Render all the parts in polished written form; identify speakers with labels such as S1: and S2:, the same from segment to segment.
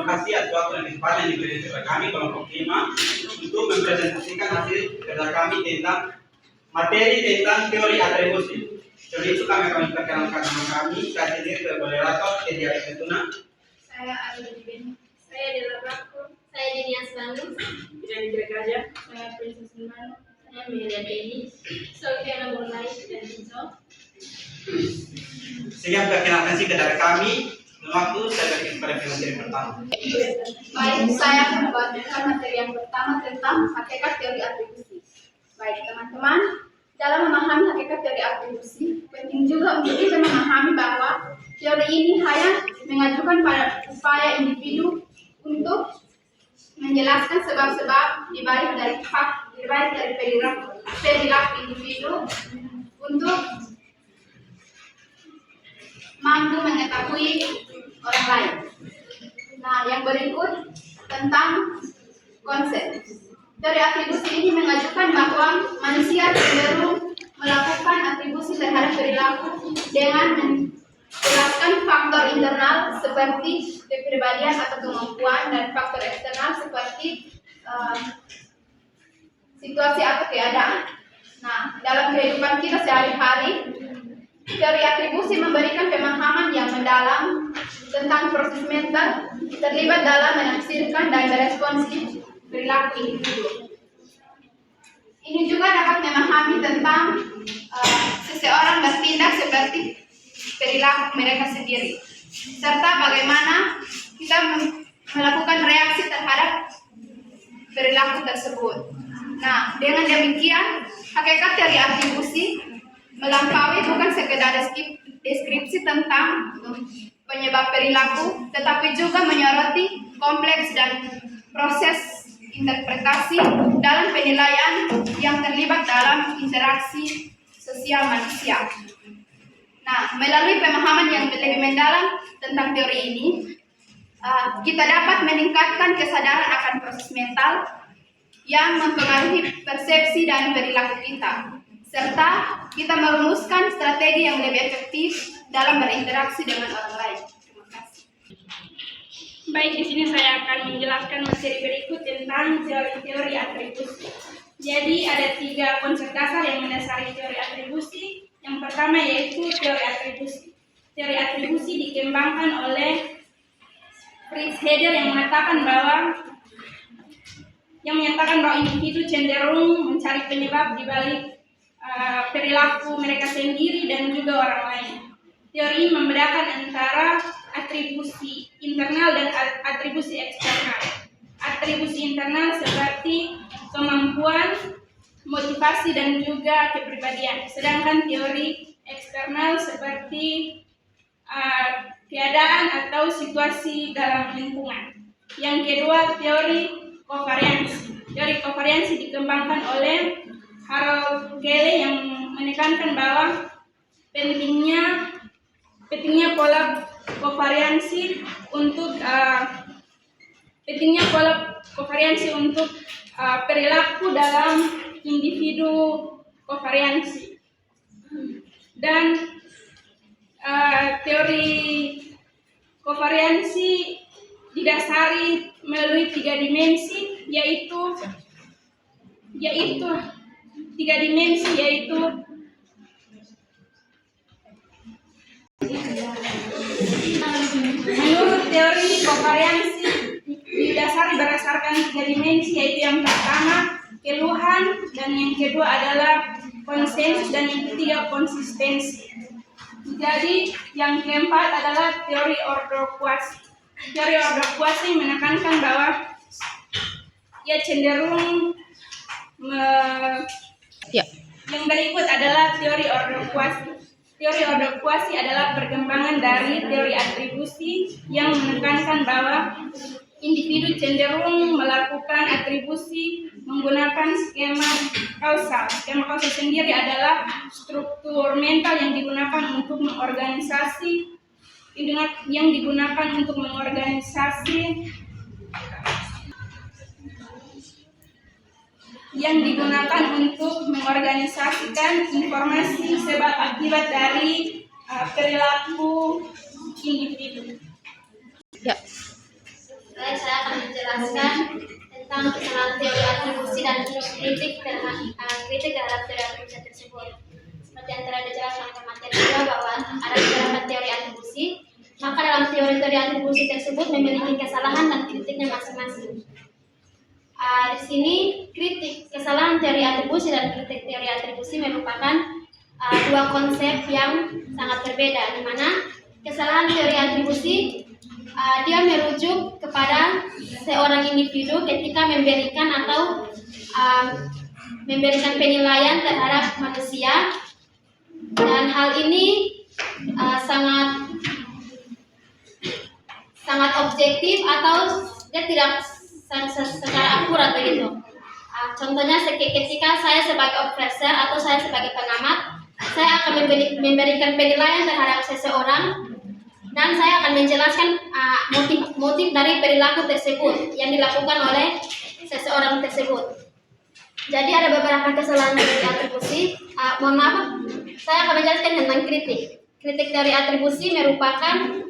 S1: kasih atas waktu dan kesempatan yang diberikan kepada kami kelompok 5 untuk mempresentasikan hasil kerja kami tentang materi tentang teori atribusi. Jadi itu kami akan memperkenalkan nama kami, kasih diri ke moderator, Edia Ketuna.
S2: Saya Aruli Ben. Saya Dela Brakko. Saya Dinias Bandung.
S3: Saya Dira Kaja.
S2: Saya Princess Silvano. Saya Melia Denny. Sofiana Borlai dan Izo.
S1: Sehingga perkenalkan sih dari kami. Waktu saya berikan kepada materi pertama.
S2: Baik, saya akan membawakan materi yang pertama tentang hakikat teori atribusi. Baik, teman-teman, dalam memahami hakikat teori atribusi, penting juga untuk kita memahami bahwa teori ini hanya mengajukan pada upaya individu untuk menjelaskan sebab-sebab dibalik dari perilaku individu untuk mampu mengetahui orang lain. Nah, yang berikut tentang konsep. Teori atribusi ini mengajukan bahwa manusia cenderung melakukan atribusi terhadap perilaku dengan menjelaskan faktor internal seperti kepribadian atau kemampuan dan faktor eksternal seperti situasi atau keadaan. Nah, dalam kehidupan kita sehari-hari, teori atribusi memberikan pemahaman yang mendalam tentang proses mental terlibat dalam menafsirkan dan meresponsif perilaku individu. Ini juga dapat memahami tentang seseorang bertindak seperti perilaku mereka sendiri, serta bagaimana kita melakukan reaksi terhadap perilaku tersebut. Nah, dengan demikian, hakikat teori atribusi melampaui bukan sekedar deskripsi tentang penyebab perilaku, tetapi juga menyoroti kompleks dan proses interpretasi dalam penilaian yang terlibat dalam interaksi sosial manusia. Nah, melalui pemahaman yang lebih mendalam tentang teori ini, kita dapat meningkatkan kesadaran akan proses mental yang mempengaruhi persepsi dan perilaku kita, serta kita merumuskan strategi yang lebih efektif dalam berinteraksi dengan orang lain. Terima kasih.
S3: Baik, di sini saya akan menjelaskan materi berikut tentang teori atribusi. Jadi ada 3 konsep dasar yang mendasari teori atribusi. Yang pertama yaitu teori atribusi. Teori atribusi dikembangkan oleh Fritz Heider yang menyatakan bahwa individu cenderung mencari penyebab di balik perilaku mereka sendiri dan juga orang lain. Teori membedakan antara atribusi internal dan atribusi eksternal. Atribusi internal seperti kemampuan, motivasi, dan juga kepribadian. Sedangkan teori eksternal seperti keadaan atau situasi dalam lingkungan. Yang kedua, teori kovariansi. Teori kovariansi dikembangkan oleh Harold Cayley yang menekankan bahwa pentingnya pola kovariansi untuk perilaku dalam individu kovariansi. Dan teori kovariansi didasari melalui 3 dimensi yaitu menurut teori kovariansi didasari berdasarkan 3 dimensi, yaitu yang pertama keluhan, dan yang kedua adalah konsensus, dan yang ketiga konsistensi. Jadi yang keempat adalah teori ordo quasi. Teori ordo quasi menekankan bahwa ia cenderung Yang berikut adalah teori ordo quasi. Teori ordo quasi adalah perkembangan dari teori atribusi yang menekankan bahwa individu cenderung melakukan atribusi menggunakan skema kausal. Skema kausal sendiri adalah struktur mental yang digunakan untuk mengorganisasi mengorganisasikan informasi sebab akibat dari perilaku individu.
S4: kritik terhadap teori atribusi tersebut. Seperti yang telah dijelaskan oleh materi 2 bahwa ada beberapa teori atribusi, maka dalam teori-teori atribusi tersebut memiliki kesalahan dan kritiknya masing-masing. Di sini kritik kesalahan teori atribusi dan kritik teori atribusi merupakan dua konsep yang sangat berbeda, di mana kesalahan teori atribusi dia merujuk kepada seorang individu ketika memberikan atau memberikan penilaian terhadap manusia, dan hal ini sangat objektif atau dia tidak secara akurat begitu. Contohnya ketika saya sebagai observer atau saya sebagai pengamat, saya akan memberikan penilaian terhadap seseorang dan saya akan menjelaskan motif dari perilaku tersebut yang dilakukan oleh seseorang tersebut. Jadi ada beberapa kesalahan teori atribusi. Mohon maaf, saya akan menjelaskan tentang kritik. Kritik teori atribusi merupakan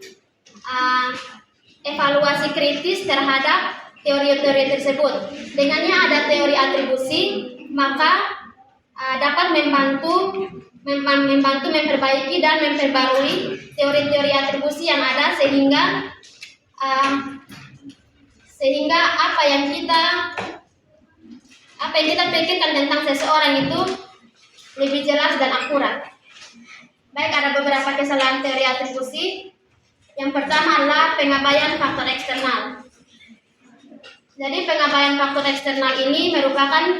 S4: evaluasi kritis terhadap teori-teori tersebut. Dengannya ada teori atribusi, maka dapat membantu memperbaiki dan memperbarui teori-teori atribusi yang ada sehingga apa yang kita pikirkan tentang seseorang itu lebih jelas dan akurat. Baik, ada beberapa kesalahan teori atribusi. Yang pertama adalah pengabaian faktor eksternal. Jadi pengabaian faktor eksternal ini merupakan